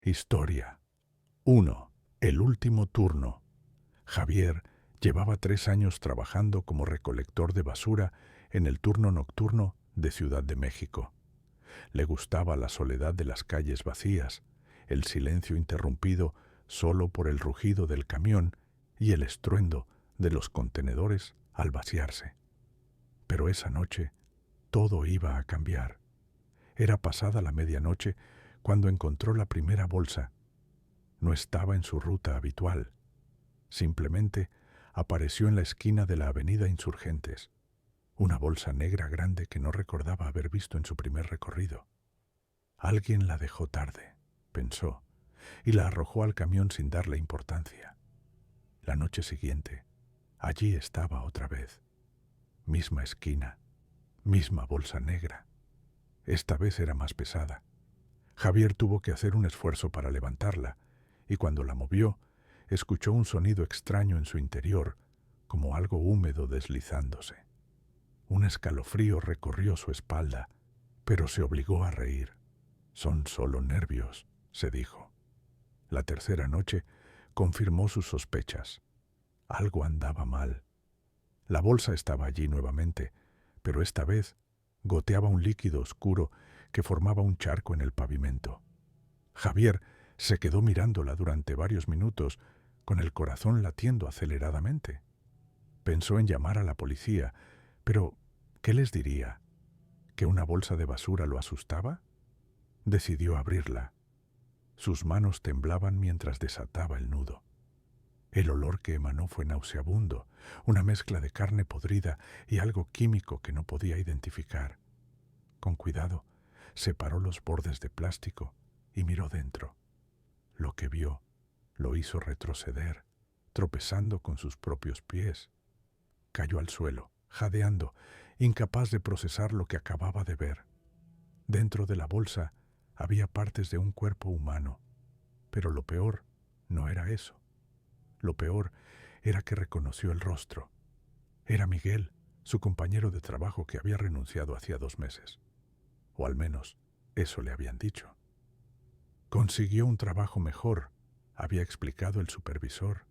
Historia 1. El último turno. Javier llevaba 3 años trabajando como recolector de basura en el turno nocturno de Ciudad de México. Le gustaba la soledad de las calles vacías, el silencio interrumpido solo por el rugido del camión y el estruendo de los contenedores al vaciarse. Pero esa noche todo iba a cambiar. Era pasada la medianoche cuando encontró la primera bolsa. No estaba en su ruta habitual. Simplemente apareció en la esquina de la avenida Insurgentes. Una bolsa negra grande que no recordaba haber visto en su primer recorrido. Alguien la dejó tarde, pensó, y la arrojó al camión sin darle importancia. La noche siguiente, allí estaba otra vez. Misma esquina, misma bolsa negra. Esta vez era más pesada. Javier tuvo que hacer un esfuerzo para levantarla, y cuando la movió, escuchó un sonido extraño en su interior, como algo húmedo deslizándose. Un escalofrío recorrió su espalda, pero se obligó a reír. Son solo nervios, se dijo. La tercera noche confirmó sus sospechas. Algo andaba mal. La bolsa estaba allí nuevamente, pero esta vez goteaba un líquido oscuro que formaba un charco en el pavimento. Javier se quedó mirándola durante varios minutos, con el corazón latiendo aceleradamente. Pensó en llamar a la policía, pero ¿qué les diría? ¿Que una bolsa de basura lo asustaba? Decidió abrirla. Sus manos temblaban mientras desataba el nudo. El olor que emanó fue nauseabundo, una mezcla de carne podrida y algo químico que no podía identificar. Con cuidado, separó los bordes de plástico y miró dentro. Lo que vio lo hizo retroceder, tropezando con sus propios pies. Cayó al suelo, jadeando, incapaz de procesar lo que acababa de ver. Dentro de la bolsa había partes de un cuerpo humano, pero lo peor no era eso. Lo peor era que reconoció el rostro. Era Miguel, su compañero de trabajo que había renunciado hacía 2 meses. O al menos eso le habían dicho. Consiguió un trabajo mejor, había explicado el supervisor.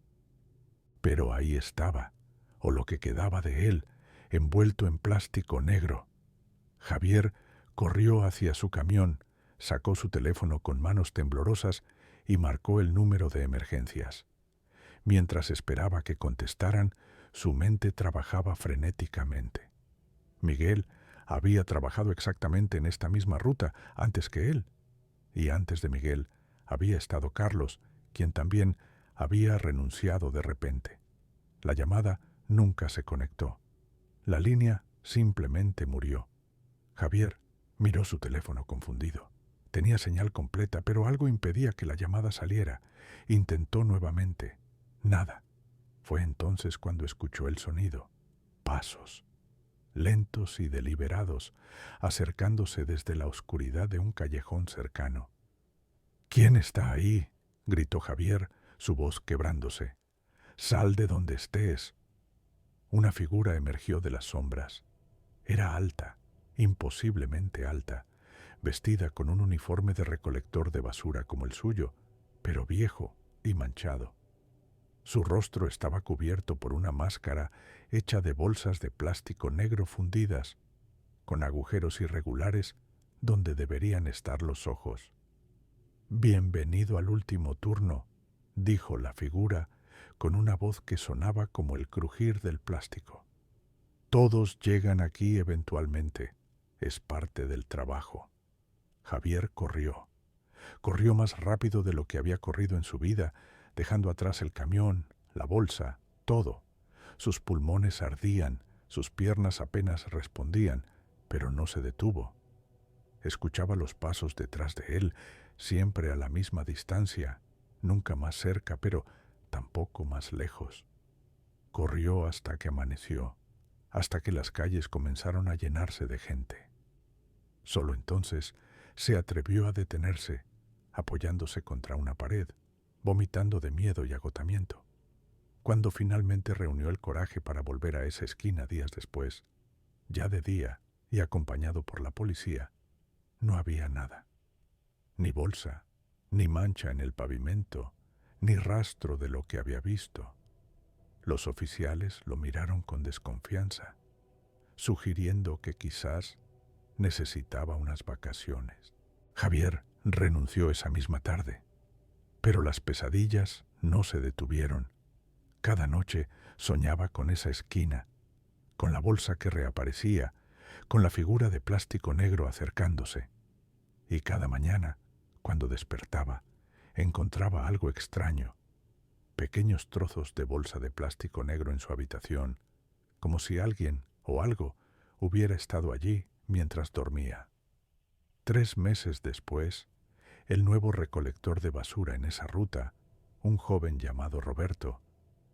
Pero ahí estaba, o lo que quedaba de él, envuelto en plástico negro. Javier corrió hacia su camión, sacó su teléfono con manos temblorosas y marcó el número de emergencias. Mientras esperaba que contestaran, su mente trabajaba frenéticamente. Miguel había trabajado exactamente en esta misma ruta antes que él. Y antes de Miguel había estado Carlos, quien también había renunciado de repente. La llamada nunca se conectó. La línea simplemente murió. Javier miró su teléfono confundido. Tenía señal completa, pero algo impedía que la llamada saliera. Intentó nuevamente. Nada. Fue entonces cuando escuchó el sonido. Pasos, lentos y deliberados, acercándose desde la oscuridad de un callejón cercano. «¿Quién está ahí?», gritó Javier, su voz quebrándose. «Sal de donde estés». Una figura emergió de las sombras. Era alta, imposiblemente alta, vestida con un uniforme de recolector de basura como el suyo, pero viejo y manchado. Su rostro estaba cubierto por una máscara hecha de bolsas de plástico negro fundidas, con agujeros irregulares donde deberían estar los ojos. «Bienvenido al último turno», dijo la figura con una voz que sonaba como el crujir del plástico. «Todos llegan aquí eventualmente. Es parte del trabajo». Javier corrió. Corrió más rápido de lo que había corrido en su vida, dejando atrás el camión, la bolsa, todo. Sus pulmones ardían, sus piernas apenas respondían, pero no se detuvo. Escuchaba los pasos detrás de él, siempre a la misma distancia, nunca más cerca, pero tampoco más lejos. Corrió hasta que amaneció, hasta que las calles comenzaron a llenarse de gente. Solo entonces se atrevió a detenerse, apoyándose contra una pared, vomitando de miedo y agotamiento. Cuando finalmente reunió el coraje para volver a esa esquina días después, ya de día y acompañado por la policía, no había nada. Ni bolsa, ni mancha en el pavimento, ni rastro de lo que había visto. Los oficiales lo miraron con desconfianza, sugiriendo que quizás necesitaba unas vacaciones. Javier renunció esa misma tarde, pero las pesadillas no se detuvieron. Cada noche soñaba con esa esquina, con la bolsa que reaparecía, con la figura de plástico negro acercándose. Y cada mañana, cuando despertaba, encontraba algo extraño, pequeños trozos de bolsa de plástico negro en su habitación, como si alguien o algo hubiera estado allí mientras dormía. 3 meses después, el nuevo recolector de basura en esa ruta, un joven llamado Roberto,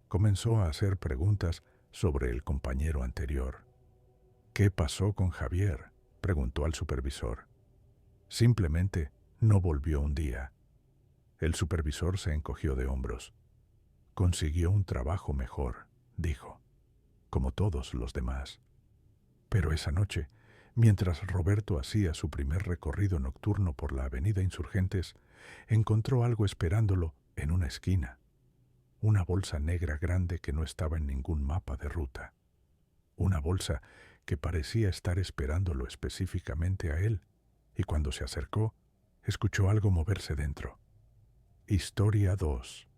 comenzó a hacer preguntas sobre el compañero anterior. ¿Qué pasó con Javier?, preguntó al supervisor. Simplemente no volvió un día. El supervisor se encogió de hombros. Consiguió un trabajo mejor, dijo, como todos los demás. Pero esa noche, mientras Roberto hacía su primer recorrido nocturno por la avenida Insurgentes, encontró algo esperándolo en una esquina. Una bolsa negra grande que no estaba en ningún mapa de ruta. Una bolsa que parecía estar esperándolo específicamente a él, y cuando se acercó, escuchó algo moverse dentro. Historia 2.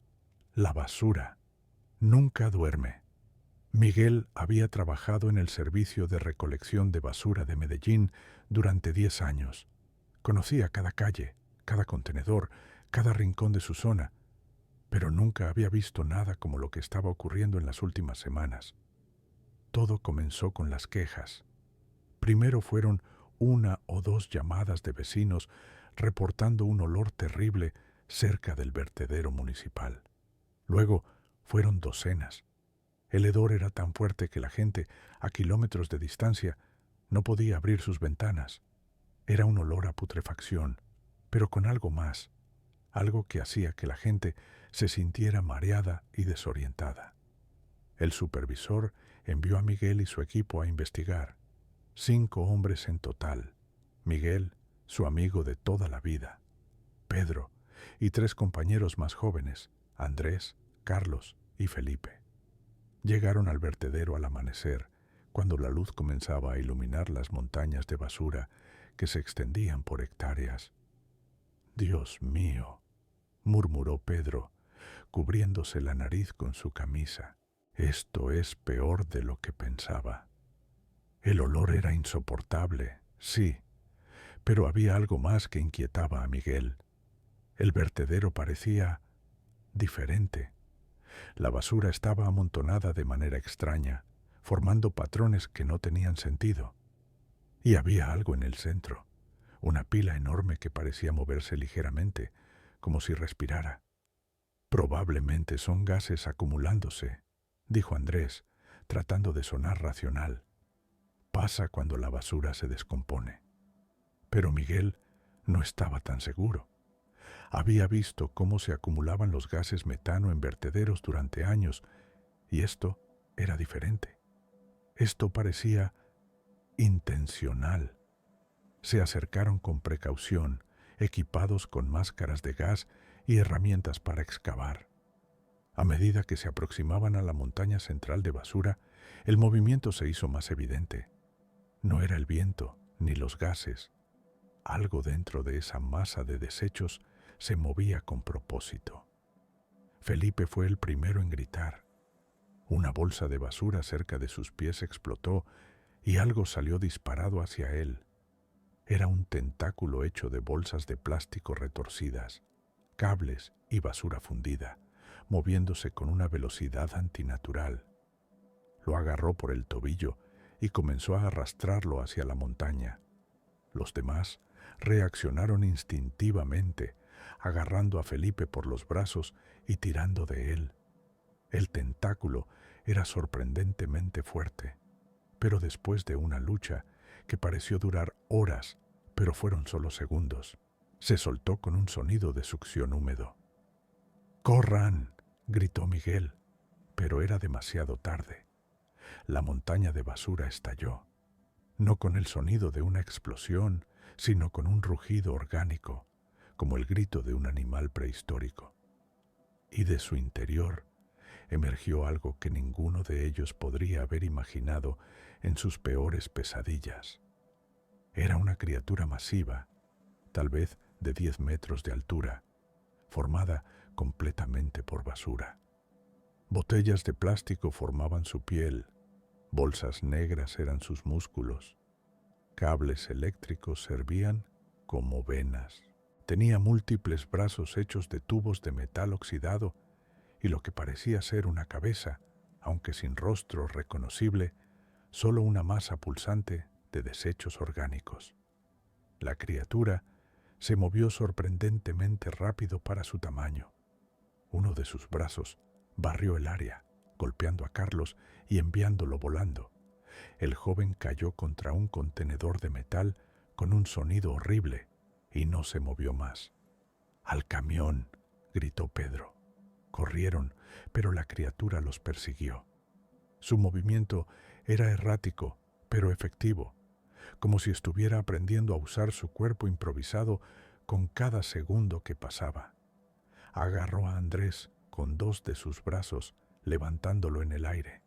La basura. Nunca duerme. Miguel había trabajado en el servicio de recolección de basura de Medellín durante 10 años. Conocía cada calle, cada contenedor, cada rincón de su zona, pero nunca había visto nada como lo que estaba ocurriendo en las últimas semanas. Todo comenzó con las quejas. Primero fueron 1 o 2 llamadas de vecinos reportando un olor terrible cerca del vertedero municipal. Luego fueron docenas. El hedor era tan fuerte que la gente, a kilómetros de distancia, no podía abrir sus ventanas. Era un olor a putrefacción, pero con algo más, algo que hacía que la gente se sintiera mareada y desorientada. El supervisor envió a Miguel y su equipo a investigar. 5 hombres en total. Miguel, su amigo de toda la vida, Pedro, y 3 compañeros más jóvenes, Andrés, Carlos y Felipe. Llegaron al vertedero al amanecer, cuando la luz comenzaba a iluminar las montañas de basura que se extendían por hectáreas. «Dios mío», murmuró Pedro, cubriéndose la nariz con su camisa. «Esto es peor de lo que pensaba». El olor era insoportable, sí, pero había algo más que inquietaba a Miguel. El vertedero parecía diferente. La basura estaba amontonada de manera extraña, formando patrones que no tenían sentido. Y había algo en el centro, una pila enorme que parecía moverse ligeramente, como si respirara. «Probablemente son gases acumulándose», dijo Andrés, tratando de sonar racional. «Pasa cuando la basura se descompone». Pero Miguel no estaba tan seguro. Había visto cómo se acumulaban los gases metano en vertederos durante años, y esto era diferente. Esto parecía intencional. Se acercaron con precaución, equipados con máscaras de gas y herramientas para excavar. A medida que se aproximaban a la montaña central de basura, el movimiento se hizo más evidente. No era el viento ni los gases. Algo dentro de esa masa de desechos se movía con propósito. Felipe fue el primero en gritar. Una bolsa de basura cerca de sus pies explotó y algo salió disparado hacia él. Era un tentáculo hecho de bolsas de plástico retorcidas, cables y basura fundida, moviéndose con una velocidad antinatural. Lo agarró por el tobillo y comenzó a arrastrarlo hacia la montaña. Los demás reaccionaron instintivamente, agarrando a Felipe por los brazos y tirando de él. El tentáculo era sorprendentemente fuerte, pero después de una lucha que pareció durar horas, pero fueron solo segundos, se soltó con un sonido de succión húmedo. «¡Corran!», gritó Miguel, pero era demasiado tarde. La montaña de basura estalló, no con el sonido de una explosión, sino con un rugido orgánico, como el grito de un animal prehistórico. Y de su interior emergió algo que ninguno de ellos podría haber imaginado en sus peores pesadillas. Era una criatura masiva, tal vez de 10 metros de altura, formada completamente por basura. Botellas de plástico formaban su piel, bolsas negras eran sus músculos, cables eléctricos servían como venas. Tenía múltiples brazos hechos de tubos de metal oxidado y lo que parecía ser una cabeza, aunque sin rostro reconocible, solo una masa pulsante de desechos orgánicos. La criatura se movió sorprendentemente rápido para su tamaño. Uno de sus brazos barrió el área, golpeando a Carlos y enviándolo volando. El joven cayó contra un contenedor de metal con un sonido horrible y no se movió más. «¡Al camión!», gritó Pedro. Corrieron, pero la criatura los persiguió. Su movimiento era errático, pero efectivo, como si estuviera aprendiendo a usar su cuerpo improvisado con cada segundo que pasaba. Agarró a Andrés con 2 de sus brazos, levantándolo en el aire.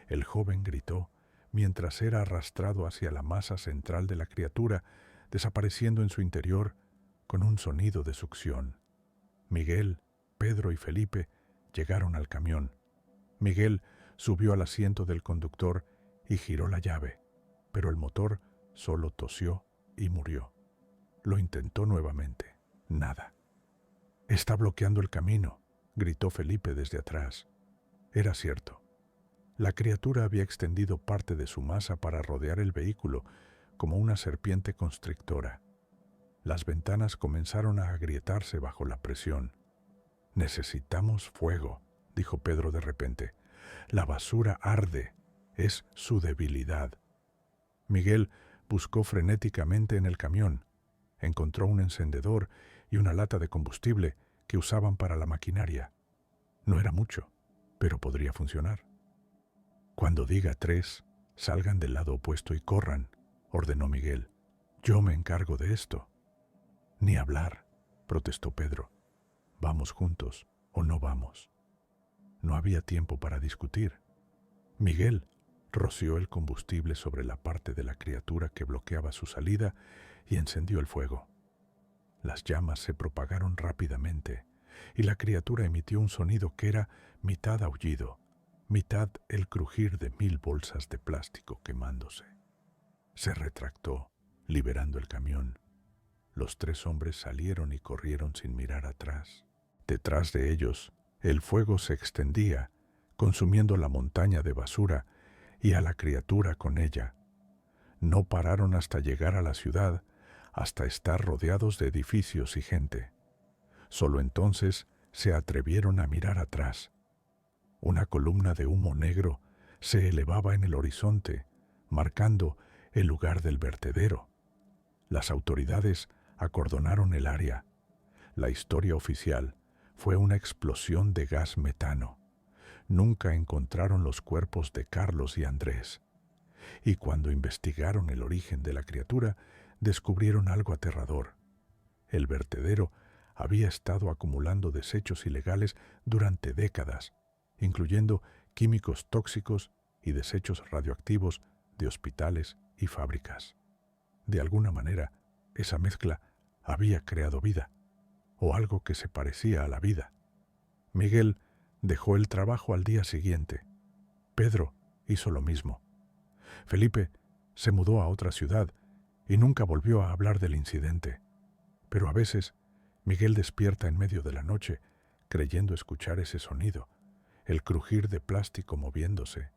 El joven gritó mientras era arrastrado hacia la masa central de la criatura, desapareciendo en su interior con un sonido de succión. Miguel, Pedro y Felipe llegaron al camión. Miguel subió al asiento del conductor y giró la llave, pero el motor solo tosió y murió. Lo intentó nuevamente. Nada. «Está bloqueando el camino», gritó Felipe desde atrás. Era cierto. La criatura había extendido parte de su masa para rodear el vehículo como una serpiente constrictora. Las ventanas comenzaron a agrietarse bajo la presión. «Necesitamos fuego», dijo Pedro de repente. «La basura arde. Es su debilidad». Miguel buscó frenéticamente en el camión. Encontró un encendedor y una lata de combustible que usaban para la maquinaria. No era mucho, pero podría funcionar. «Cuando diga 3, salgan del lado opuesto y corran», ordenó Miguel. «Yo me encargo de esto». «Ni hablar», protestó Pedro. «Vamos juntos o no vamos». No había tiempo para discutir. Miguel roció el combustible sobre la parte de la criatura que bloqueaba su salida y encendió el fuego. Las llamas se propagaron rápidamente y la criatura emitió un sonido que era mitad aullido, mitad el crujir de 1000 bolsas de plástico quemándose. Se retractó, liberando el camión. Los 3 hombres salieron y corrieron sin mirar atrás. Detrás de ellos, el fuego se extendía, consumiendo la montaña de basura y a la criatura con ella. No pararon hasta llegar a la ciudad, hasta estar rodeados de edificios y gente. Solo entonces se atrevieron a mirar atrás. Una columna de humo negro se elevaba en el horizonte, marcando el lugar del vertedero. Las autoridades acordonaron el área. La historia oficial fue una explosión de gas metano. Nunca encontraron los cuerpos de Carlos y Andrés. Y cuando investigaron el origen de la criatura, descubrieron algo aterrador. El vertedero había estado acumulando desechos ilegales durante décadas, incluyendo químicos tóxicos y desechos radioactivos de hospitales y fábricas. De alguna manera, esa mezcla había creado vida, o algo que se parecía a la vida. Miguel dejó el trabajo al día siguiente. Pedro hizo lo mismo. Felipe se mudó a otra ciudad y nunca volvió a hablar del incidente. Pero a veces Miguel despierta en medio de la noche creyendo escuchar ese sonido, el crujir de plástico moviéndose,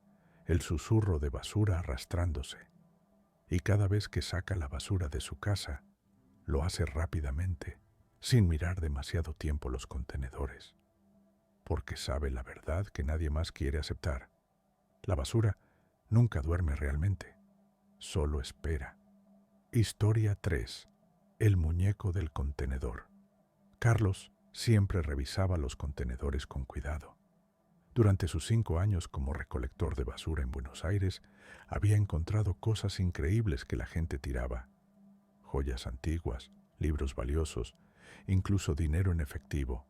el susurro de basura arrastrándose. Y cada vez que saca la basura de su casa, lo hace rápidamente, sin mirar demasiado tiempo los contenedores. Porque sabe la verdad que nadie más quiere aceptar. La basura nunca duerme realmente, solo espera. Historia 3. El muñeco del contenedor. Carlos siempre revisaba los contenedores con cuidado. Durante sus 5 años como recolector de basura en Buenos Aires, había encontrado cosas increíbles que la gente tiraba. Joyas antiguas, libros valiosos incluso dinero en efectivo.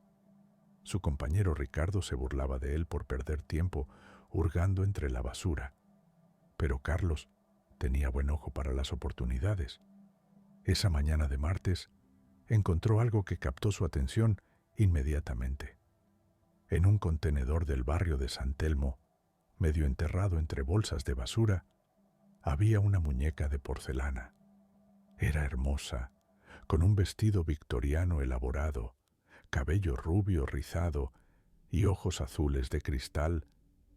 Su compañero Ricardo se burlaba de él por perder tiempo hurgando entre la basura. Pero Carlos tenía buen ojo para las oportunidades. Esa mañana de martes encontró algo que captó su atención inmediatamente. En un contenedor del barrio de San Telmo, medio enterrado entre bolsas de basura, había una muñeca de porcelana. Era hermosa, con un vestido victoriano elaborado, cabello rubio rizado y ojos azules de cristal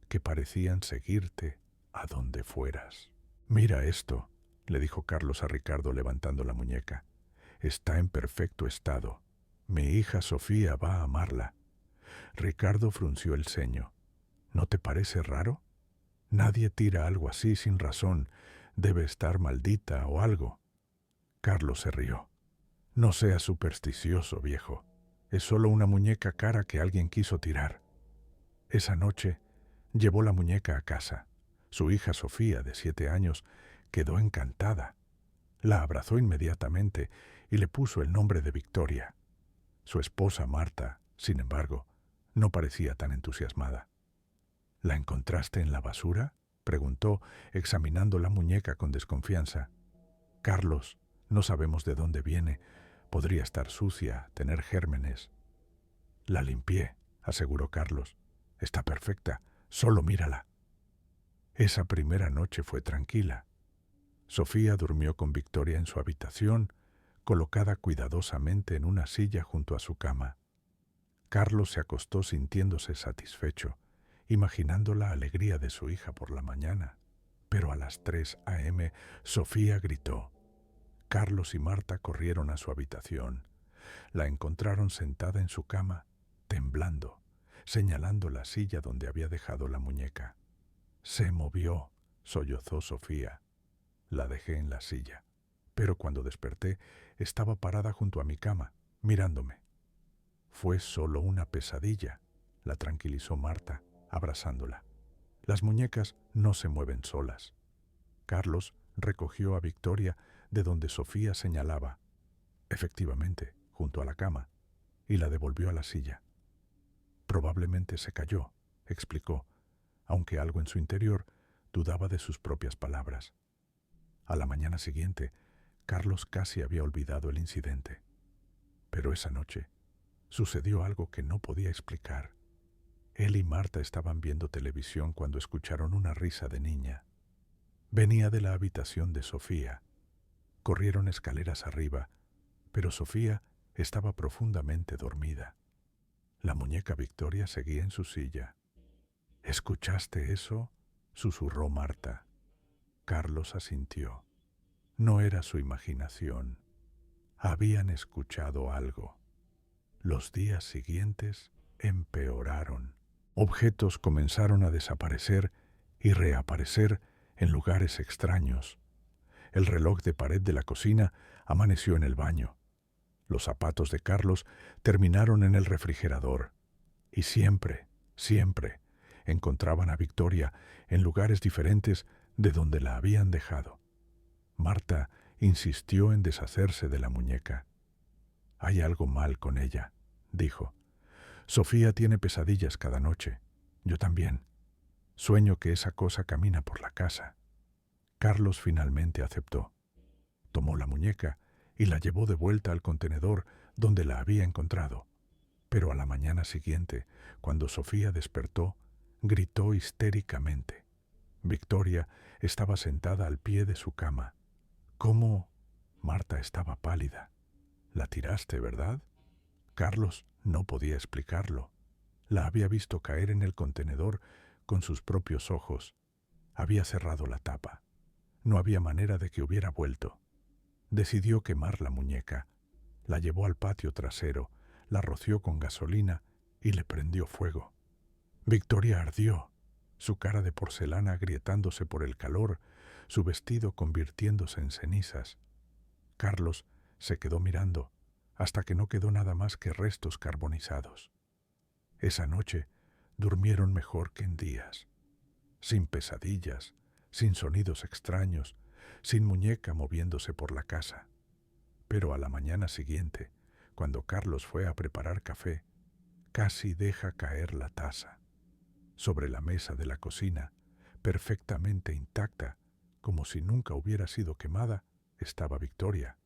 que parecían seguirte a donde fueras. «Mira esto», le dijo Carlos a Ricardo levantando la muñeca. «Está en perfecto estado. Mi hija Sofía va a amarla». Ricardo frunció el ceño. «¿No te parece raro? Nadie tira algo así sin razón. Debe estar maldita o algo». Carlos se rió. «No seas supersticioso, viejo. Es solo una muñeca cara que alguien quiso tirar». Esa noche llevó la muñeca a casa. Su hija Sofía, de 7 años, quedó encantada. La abrazó inmediatamente y le puso el nombre de Victoria. Su esposa Marta, sin embargo, no parecía tan entusiasmada. «¿La encontraste en la basura?», preguntó, examinando la muñeca con desconfianza. «Carlos, no sabemos de dónde viene. Podría estar sucia, tener gérmenes». «La limpié», aseguró Carlos. «Está perfecta. Solo mírala». Esa primera noche fue tranquila. Sofía durmió con Victoria en su habitación, colocada cuidadosamente en una silla junto a su cama. Carlos se acostó sintiéndose satisfecho, imaginando la alegría de su hija por la mañana. Pero a las 3 a.m. Sofía gritó. Carlos y Marta corrieron a su habitación. La encontraron sentada en su cama, temblando, señalando la silla donde había dejado la muñeca. «Se movió», sollozó Sofía. La dejé en la silla, pero cuando desperté estaba parada junto a mi cama, mirándome. «Fue solo una pesadilla», la tranquilizó Marta, abrazándola. «Las muñecas no se mueven solas». Carlos recogió a Victoria de donde Sofía señalaba, efectivamente, junto a la cama, y la devolvió a la silla. «Probablemente se cayó», explicó, aunque algo en su interior dudaba de sus propias palabras. A la mañana siguiente, Carlos casi había olvidado el incidente. Pero esa noche sucedió algo que no podía explicar. Él y Marta estaban viendo televisión cuando escucharon una risa de niña. Venía de la habitación de Sofía. Corrieron escaleras arriba, pero Sofía estaba profundamente dormida. La muñeca Victoria seguía en su silla. «¿Escuchaste eso?», susurró Marta. Carlos asintió. No era su imaginación. Habían escuchado algo. Los días siguientes empeoraron. Objetos comenzaron a desaparecer y reaparecer en lugares extraños. El reloj de pared de la cocina amaneció en el baño. Los zapatos de Carlos terminaron en el refrigerador. Y siempre encontraban a Victoria en lugares diferentes de donde la habían dejado. Marta insistió en deshacerse de la muñeca. «Hay algo mal con ella», dijo. «Sofía tiene pesadillas cada noche. Yo también. Sueño que esa cosa camina por la casa». Carlos finalmente aceptó. Tomó la muñeca y la llevó de vuelta al contenedor donde la había encontrado. Pero a la mañana siguiente, cuando Sofía despertó, gritó histéricamente. Victoria estaba sentada al pie de su cama. «¿Cómo?» Marta estaba pálida. «La tiraste, ¿verdad?» Carlos no podía explicarlo. La había visto caer en el contenedor con sus propios ojos. Había cerrado la tapa. No había manera de que hubiera vuelto. Decidió quemar la muñeca. La llevó al patio trasero, la roció con gasolina y le prendió fuego. Victoria ardió, su cara de porcelana agrietándose por el calor, su vestido convirtiéndose en cenizas. Carlos se quedó mirando hasta que no quedó nada más que restos carbonizados. Esa noche durmieron mejor que en días, sin pesadillas, sin sonidos extraños, sin muñeca moviéndose por la casa. Pero a la mañana siguiente, cuando Carlos fue a preparar café, casi deja caer la taza. Sobre la mesa de la cocina, perfectamente intacta, como si nunca hubiera sido quemada, estaba Victoria.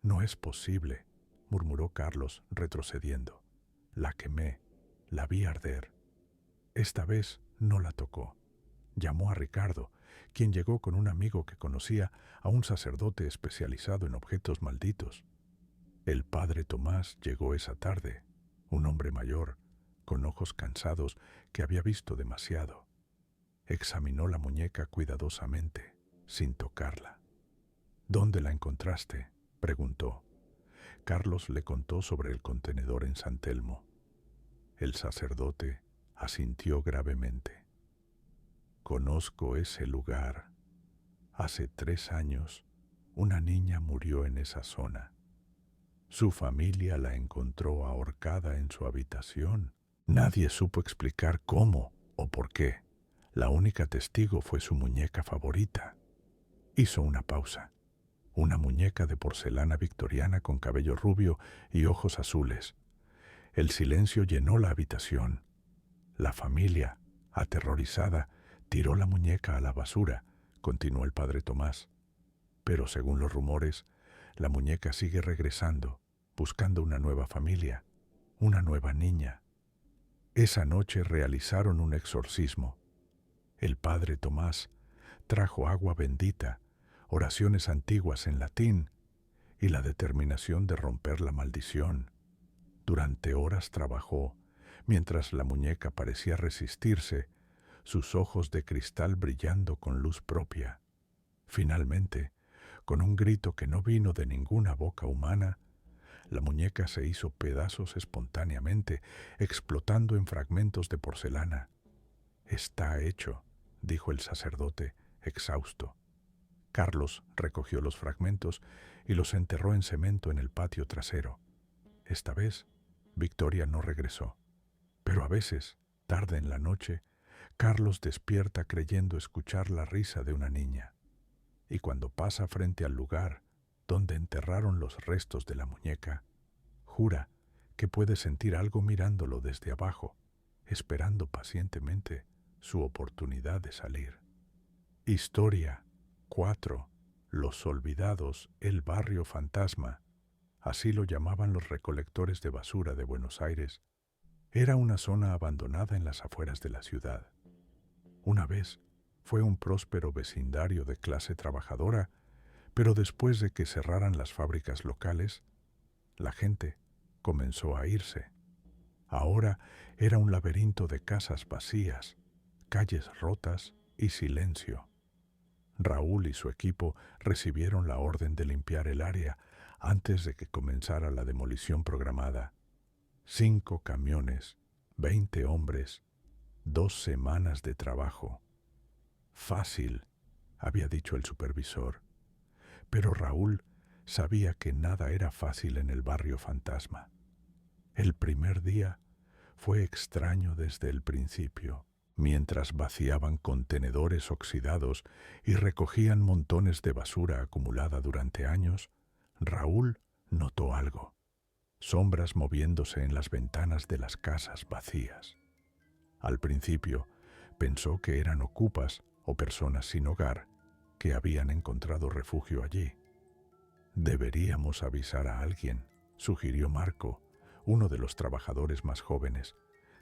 «No es posible», murmuró Carlos, retrocediendo. «La quemé, la vi arder». Esta vez no la tocó. Llamó a Ricardo, quien llegó con un amigo que conocía a un sacerdote especializado en objetos malditos. El padre Tomás llegó esa tarde, un hombre mayor, con ojos cansados, que había visto demasiado. Examinó la muñeca cuidadosamente, sin tocarla. «¿Dónde la encontraste?», preguntó. Carlos le contó sobre el contenedor en San Telmo. El sacerdote asintió gravemente. «Conozco ese lugar. Hace 3 años, una niña murió en esa zona. Su familia la encontró ahorcada en su habitación. Nadie supo explicar cómo o por qué. La única testigo fue su muñeca favorita». Hizo una pausa. Una muñeca de porcelana victoriana con cabello rubio y ojos azules. El silencio llenó la habitación. La familia, aterrorizada, tiró la muñeca a la basura, continuó el padre Tomás. Pero según los rumores, la muñeca sigue regresando, buscando una nueva familia, una nueva niña. Esa noche realizaron un exorcismo. El padre Tomás trajo agua bendita, oraciones antiguas en latín y la determinación de romper la maldición. Durante horas trabajó, mientras la muñeca parecía resistirse, sus ojos de cristal brillando con luz propia. Finalmente, con un grito que no vino de ninguna boca humana, la muñeca se hizo pedazos espontáneamente, explotando en fragmentos de porcelana. «Está hecho», dijo el sacerdote, exhausto. Carlos recogió los fragmentos y los enterró en cemento en el patio trasero. Esta vez, Victoria no regresó. Pero a veces, tarde en la noche, Carlos despierta creyendo escuchar la risa de una niña. Y cuando pasa frente al lugar donde enterraron los restos de la muñeca, jura que puede sentir algo mirándolo desde abajo, esperando pacientemente su oportunidad de salir. Historia 4. Los Olvidados, el barrio fantasma, así lo llamaban los recolectores de basura de Buenos Aires. Era una zona abandonada en las afueras de la ciudad. Una vez fue un próspero vecindario de clase trabajadora, pero después de que cerraran las fábricas locales, la gente comenzó a irse. Ahora era un laberinto de casas vacías, calles rotas y silencio. Raúl y su equipo recibieron la orden de limpiar el área antes de que comenzara la demolición programada. 5 camiones, 20 hombres, 2 semanas de trabajo. «Fácil», había dicho el supervisor. Pero Raúl sabía que nada era fácil en el barrio fantasma. El primer día fue extraño desde el principio. Mientras vaciaban contenedores oxidados y recogían montones de basura acumulada durante años, Raúl notó algo: sombras moviéndose en las ventanas de las casas vacías. Al principio pensó que eran ocupas o personas sin hogar que habían encontrado refugio allí. «Deberíamos avisar a alguien», sugirió Marco, uno de los trabajadores más jóvenes,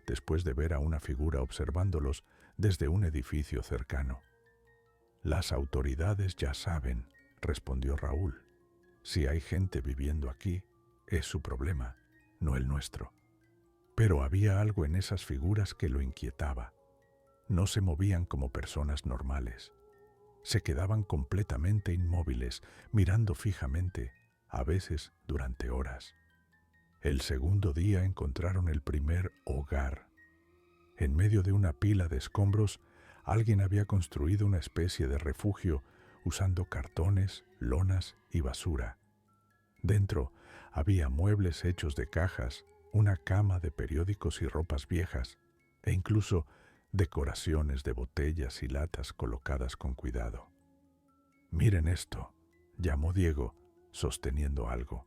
después de ver a una figura observándolos desde un edificio cercano. «Las autoridades ya saben», respondió Raúl. «Si hay gente viviendo aquí, es su problema, no el nuestro». Pero había algo en esas figuras que lo inquietaba. No se movían como personas normales. Se quedaban completamente inmóviles, mirando fijamente, a veces durante horas. El segundo día encontraron el primer hogar. En medio de una pila de escombros, alguien había construido una especie de refugio usando cartones, lonas y basura. Dentro había muebles hechos de cajas, una cama de periódicos y ropas viejas, e incluso decoraciones de botellas y latas colocadas con cuidado. «Miren esto», llamó Diego, sosteniendo algo.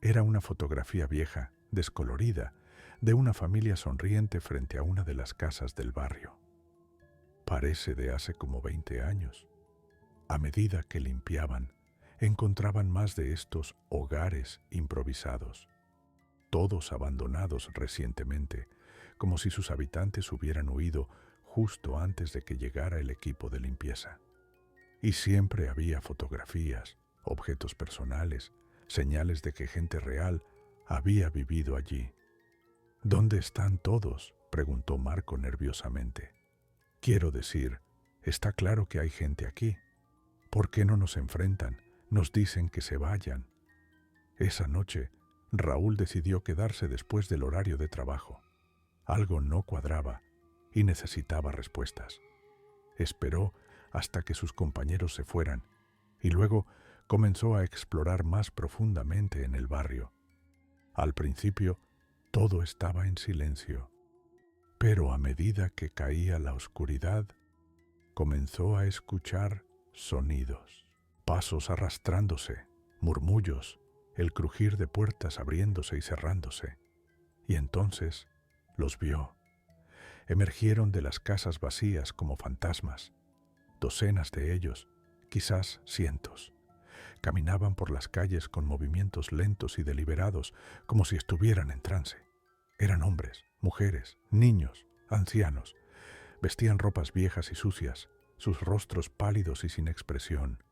Era una fotografía vieja, descolorida, de una familia sonriente frente a una de las casas del barrio. Parece de hace como 20 años. A medida que limpiaban, encontraban más de estos hogares improvisados, todos abandonados recientemente, como si sus habitantes hubieran huido justo antes de que llegara el equipo de limpieza. Y siempre había fotografías, objetos personales, señales de que gente real había vivido allí. ¿Dónde están todos?, preguntó Marco nerviosamente. Quiero decir, está claro que hay gente aquí. ¿Por qué no nos enfrentan? Nos dicen que se vayan. Esa noche, Raúl decidió quedarse después del horario de trabajo. Algo no cuadraba y necesitaba respuestas. Esperó hasta que sus compañeros se fueran y luego comenzó a explorar más profundamente en el barrio. Al principio, todo estaba en silencio, pero a medida que caía la oscuridad, comenzó a escuchar sonidos, pasos arrastrándose, murmullos, el crujir de puertas abriéndose y cerrándose. Y entonces los vio. Emergieron de las casas vacías como fantasmas. Docenas de ellos, quizás cientos. Caminaban por las calles con movimientos lentos y deliberados, como si estuvieran en trance. Eran hombres, mujeres, niños, ancianos. Vestían ropas viejas y sucias, sus rostros pálidos y sin expresión.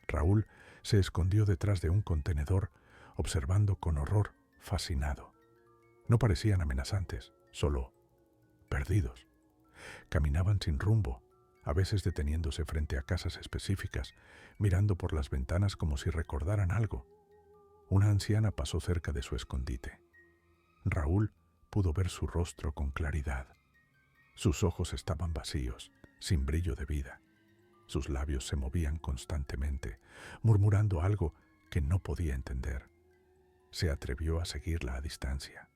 Raúl se escondió detrás de un contenedor, observando con horror, fascinado. No parecían amenazantes, solo perdidos. Caminaban sin rumbo, a veces deteniéndose frente a casas específicas, mirando por las ventanas como si recordaran algo. Una anciana pasó cerca de su escondite. Raúl pudo ver su rostro con claridad. Sus ojos estaban vacíos, sin brillo de vida. Sus labios se movían constantemente, murmurando algo que no podía entender. Se atrevió a seguirla a distancia.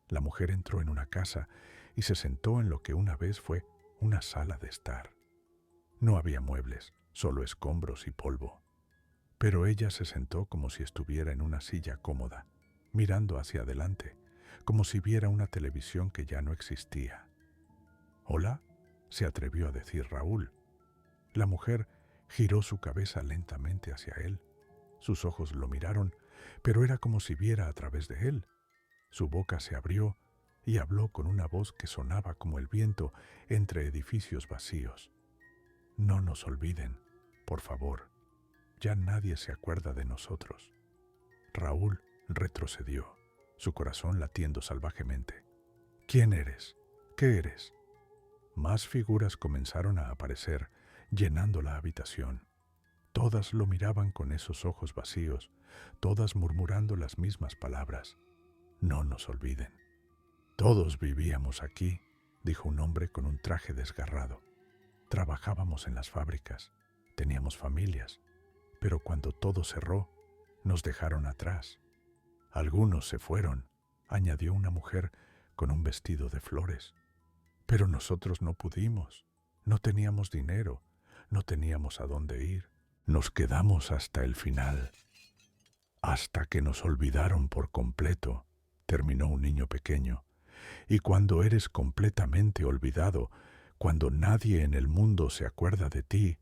La mujer entró en una casa y se sentó en lo que una vez fue una sala de estar. No había muebles, solo escombros y polvo. Pero ella se sentó como si estuviera en una silla cómoda, mirando hacia adelante, como si viera una televisión que ya no existía. «¿Hola?», se atrevió a decir Raúl. La mujer giró su cabeza lentamente hacia él. Sus ojos lo miraron, pero era como si viera a través de él. Su boca se abrió y habló con una voz que sonaba como el viento entre edificios vacíos. «No nos olviden, por favor. Ya nadie se acuerda de nosotros». Raúl retrocedió, su corazón latiendo salvajemente. «¿Quién eres? ¿Qué eres?». Más figuras comenzaron a aparecer, llenando la habitación. Todas lo miraban con esos ojos vacíos, todas murmurando las mismas palabras. «No nos olviden». «Todos vivíamos aquí», dijo un hombre con un traje desgarrado. «Trabajábamos en las fábricas, teníamos familias, pero cuando todo cerró, nos dejaron atrás. Algunos se fueron», añadió una mujer con un vestido de flores. «Pero nosotros no pudimos, no teníamos dinero, no teníamos a dónde ir. Nos quedamos hasta el final, hasta que nos olvidaron por completo», terminó un niño pequeño. «Y cuando eres completamente olvidado, cuando nadie en el mundo se acuerda de ti,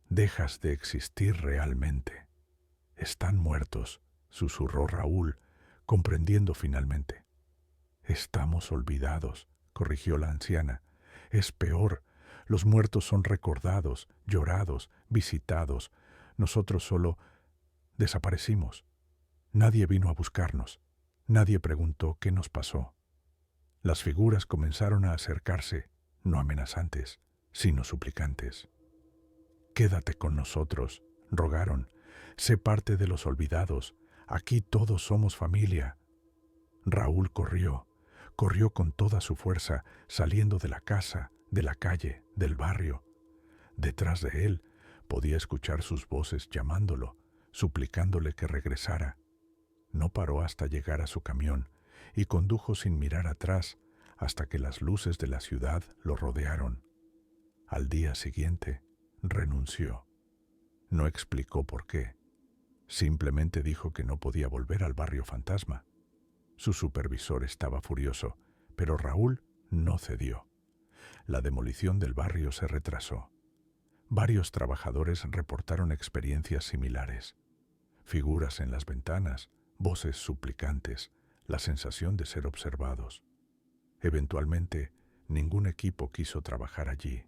dejas de existir realmente». «Están muertos», susurró Raúl, comprendiendo finalmente. «Estamos olvidados», corrigió la anciana. «Es peor. Los muertos son recordados, llorados, visitados. Nosotros solo desaparecimos. Nadie vino a buscarnos. Nadie preguntó qué nos pasó». Las figuras comenzaron a acercarse, no amenazantes, sino suplicantes. «Quédate con nosotros», rogaron. «Sé parte de los olvidados. Aquí todos somos familia». Raúl corrió con toda su fuerza, saliendo de la casa, de la calle, del barrio. Detrás de él podía escuchar sus voces llamándolo, suplicándole que regresara. No paró hasta llegar a su camión y condujo sin mirar atrás hasta que las luces de la ciudad lo rodearon. Al día siguiente, renunció. No explicó por qué. Simplemente dijo que no podía volver al barrio fantasma. Su supervisor estaba furioso, pero Raúl no cedió. La demolición del barrio se retrasó. Varios trabajadores reportaron experiencias similares. Figuras en las ventanas, voces suplicantes, la sensación de ser observados. Eventualmente, ningún equipo quiso trabajar allí.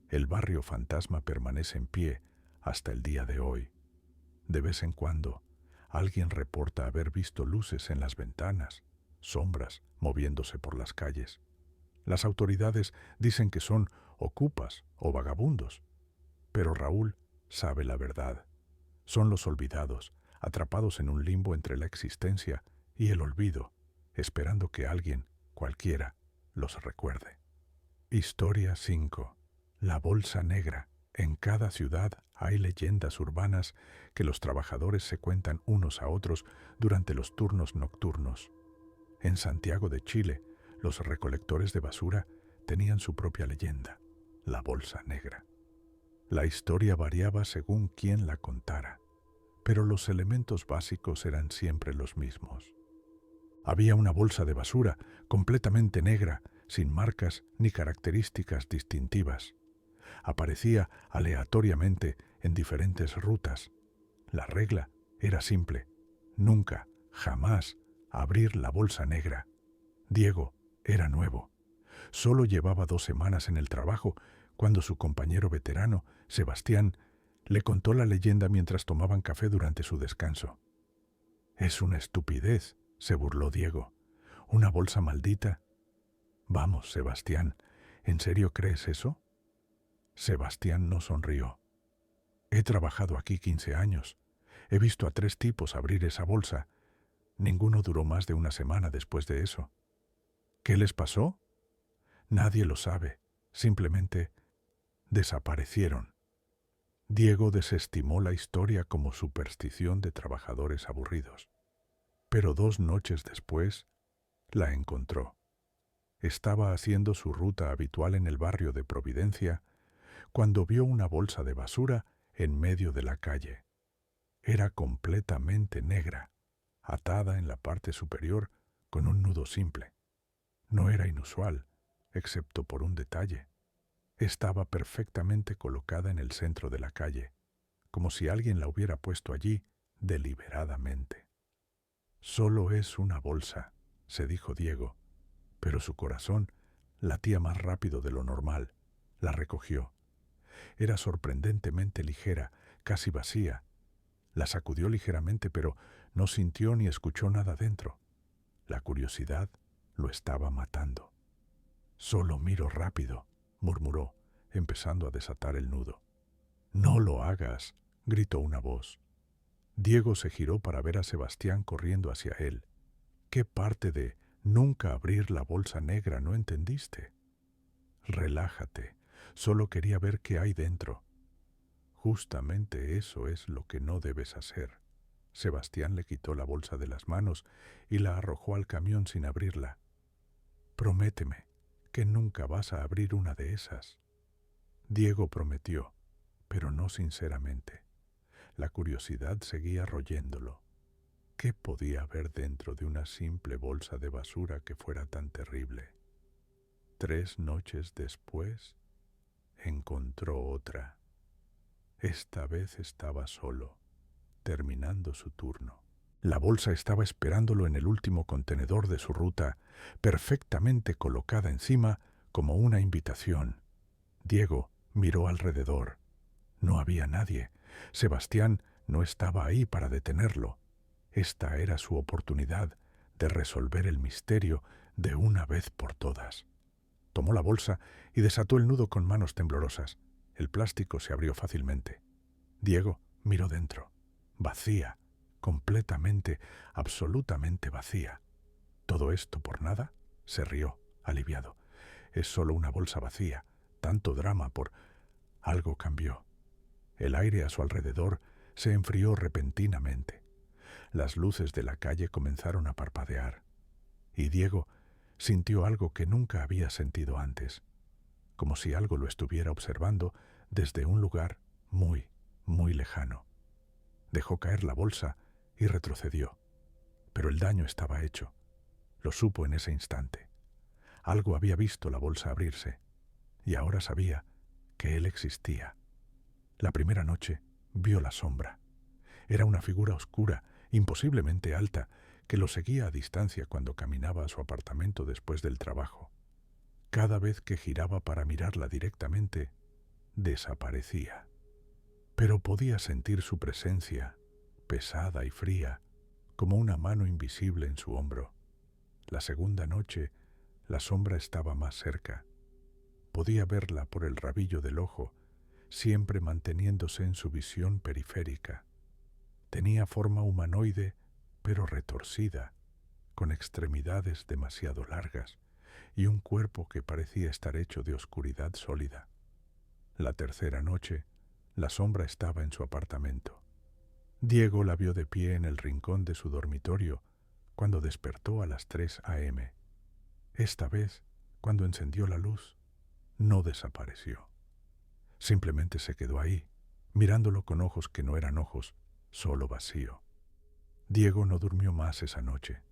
El barrio fantasma permanece en pie hasta el día de hoy. De vez en cuando, alguien reporta haber visto luces en las ventanas, sombras moviéndose por las calles. Las autoridades dicen que son ocupas o vagabundos, pero Raúl sabe la verdad. Son los olvidados, atrapados en un limbo entre la existencia y el olvido, esperando que alguien, cualquiera, los recuerde. Historia 5. La bolsa negra. En cada ciudad hay leyendas urbanas que los trabajadores se cuentan unos a otros durante los turnos nocturnos. En Santiago de Chile, los recolectores de basura tenían su propia leyenda, la bolsa negra. La historia variaba según quién la contara, pero los elementos básicos eran siempre los mismos. Había una bolsa de basura completamente negra, sin marcas ni características distintivas. Aparecía aleatoriamente en diferentes rutas. La regla era simple: nunca, jamás, abrir la bolsa negra. Diego era nuevo. Solo llevaba 2 semanas en el trabajo cuando su compañero veterano, Sebastián, le contó la leyenda mientras tomaban café durante su descanso. «Es una estupidez», se burló Diego. «¿Una bolsa maldita?» «Vamos, Sebastián, ¿en serio crees eso?» Sebastián no sonrió. «He trabajado aquí 15 años. He visto a 3 tipos abrir esa bolsa. Ninguno duró más de 1 semana después de eso». «¿Qué les pasó?» «Nadie lo sabe. Simplemente desaparecieron». Diego desestimó la historia como superstición de trabajadores aburridos. Pero 2 noches después, la encontró. Estaba haciendo su ruta habitual en el barrio de Providencia cuando vio una bolsa de basura en medio de la calle. Era completamente negra, atada en la parte superior con un nudo simple. No era inusual, excepto por un detalle. Estaba perfectamente colocada en el centro de la calle, como si alguien la hubiera puesto allí deliberadamente. «Solo es una bolsa», se dijo Diego, pero su corazón latía más rápido de lo normal. La recogió. Era sorprendentemente ligera, casi vacía. La sacudió ligeramente, pero no sintió ni escuchó nada dentro. La curiosidad lo estaba matando. «Solo miro rápido», murmuró, empezando a desatar el nudo. «No lo hagas», gritó una voz. Diego se giró para ver a Sebastián corriendo hacia él. ¿Qué parte de nunca abrir la bolsa negra no entendiste? «Relájate, solo quería ver qué hay dentro». «Justamente eso es lo que no debes hacer». Sebastián le quitó la bolsa de las manos y la arrojó al camión sin abrirla. «Prométeme que nunca vas a abrir una de esas». Diego prometió, pero no sinceramente. La curiosidad seguía royéndolo. ¿Qué podía haber dentro de una simple bolsa de basura que fuera tan terrible? 3 noches después, encontró otra. Esta vez estaba solo, terminando su turno. La bolsa estaba esperándolo en el último contenedor de su ruta, perfectamente colocada encima como una invitación. Diego miró alrededor. No había nadie. Sebastián no estaba ahí para detenerlo. Esta era su oportunidad de resolver el misterio de una vez por todas. Tomó la bolsa y desató el nudo con manos temblorosas. El plástico se abrió fácilmente. Diego miró dentro. Vacía, completamente, absolutamente vacía. ¿Todo esto por nada? Se rió, aliviado. Es solo una bolsa vacía. Tanto drama por... Algo cambió. El aire a su alrededor se enfrió repentinamente. Las luces de la calle comenzaron a parpadear. Y Diego sintió algo que nunca había sentido antes, como si algo lo estuviera observando desde un lugar muy, muy lejano. Dejó caer la bolsa y retrocedió. Pero el daño estaba hecho. Lo supo en ese instante. Algo había visto la bolsa abrirse, y ahora sabía que él existía. La primera noche vio la sombra. Era una figura oscura, imposiblemente alta, que lo seguía a distancia cuando caminaba a su apartamento después del trabajo. Cada vez que giraba para mirarla directamente, desaparecía. Pero podía sentir su presencia, pesada y fría, como una mano invisible en su hombro. La segunda noche, la sombra estaba más cerca. Podía verla por el rabillo del ojo, siempre manteniéndose en su visión periférica. Tenía forma humanoide, pero retorcida, con extremidades demasiado largas y un cuerpo que parecía estar hecho de oscuridad sólida. La tercera noche, la sombra estaba en su apartamento. Diego la vio de pie en el rincón de su dormitorio cuando despertó a las 3 a.m. Esta vez, cuando encendió la luz, no desapareció. Simplemente se quedó ahí, mirándolo con ojos que no eran ojos, solo vacío. Diego no durmió más esa noche.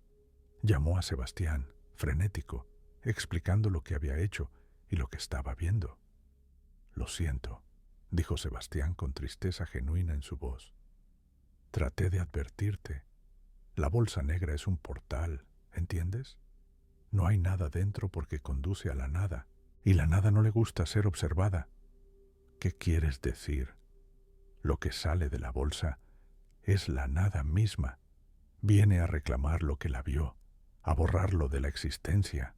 Llamó a Sebastián, frenético, explicando lo que había hecho y lo que estaba viendo. «Lo siento», dijo Sebastián con tristeza genuina en su voz. «Traté de advertirte. La bolsa negra es un portal, ¿entiendes? No hay nada dentro porque conduce a la nada, y la nada no le gusta ser observada». «¿Qué quieres decir? Lo que sale de la bolsa es la nada misma. Viene a reclamar lo que la vio, a borrarlo de la existencia».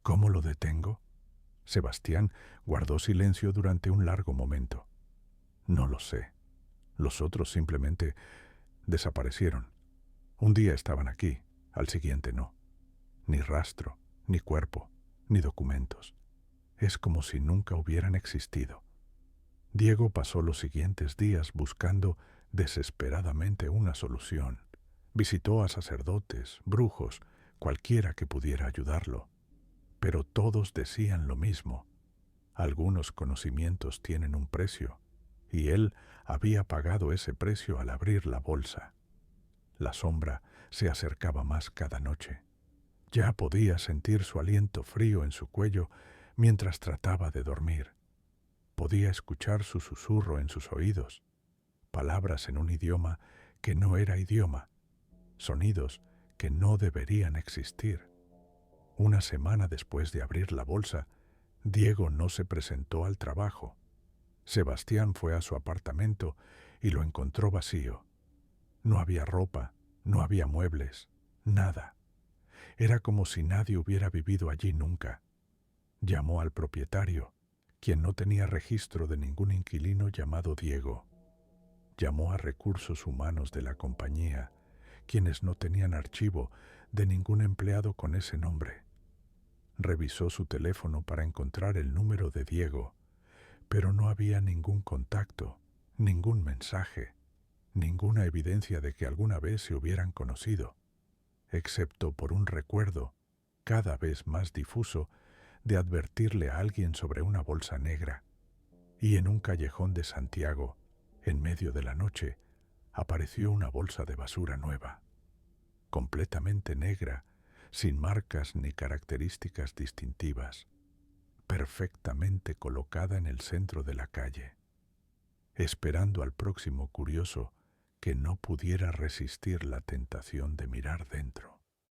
«¿Cómo lo detengo?». Sebastián guardó silencio durante un largo momento. «No lo sé. Los otros simplemente desaparecieron. Un día estaban aquí, al siguiente no. Ni rastro, ni cuerpo, ni documentos. Es como si nunca hubieran existido». Diego pasó los siguientes días buscando desesperadamente una solución. Visitó a sacerdotes, brujos, cualquiera que pudiera ayudarlo. Pero todos decían lo mismo. Algunos conocimientos tienen un precio, y él había pagado ese precio al abrir la bolsa. La sombra se acercaba más cada noche. Ya podía sentir su aliento frío en su cuello mientras trataba de dormir. Podía escuchar su susurro en sus oídos, palabras en un idioma que no era idioma, sonidos que no deberían existir. Una semana después de abrir la bolsa, Diego no se presentó al trabajo. Sebastián fue a su apartamento y lo encontró vacío. No había ropa, no había muebles, nada. Era como si nadie hubiera vivido allí nunca. Llamó al propietario, quien no tenía registro de ningún inquilino llamado Diego. Llamó a recursos humanos de la compañía, quienes no tenían archivo de ningún empleado con ese nombre. Revisó su teléfono para encontrar el número de Diego, pero no había ningún contacto, ningún mensaje, ninguna evidencia de que alguna vez se hubieran conocido, excepto por un recuerdo, cada vez más difuso, de advertirle a alguien sobre una bolsa negra, y en un callejón de Santiago, en medio de la noche, apareció una bolsa de basura nueva, completamente negra, sin marcas ni características distintivas, perfectamente colocada en el centro de la calle, esperando al próximo curioso que no pudiera resistir la tentación de mirar dentro.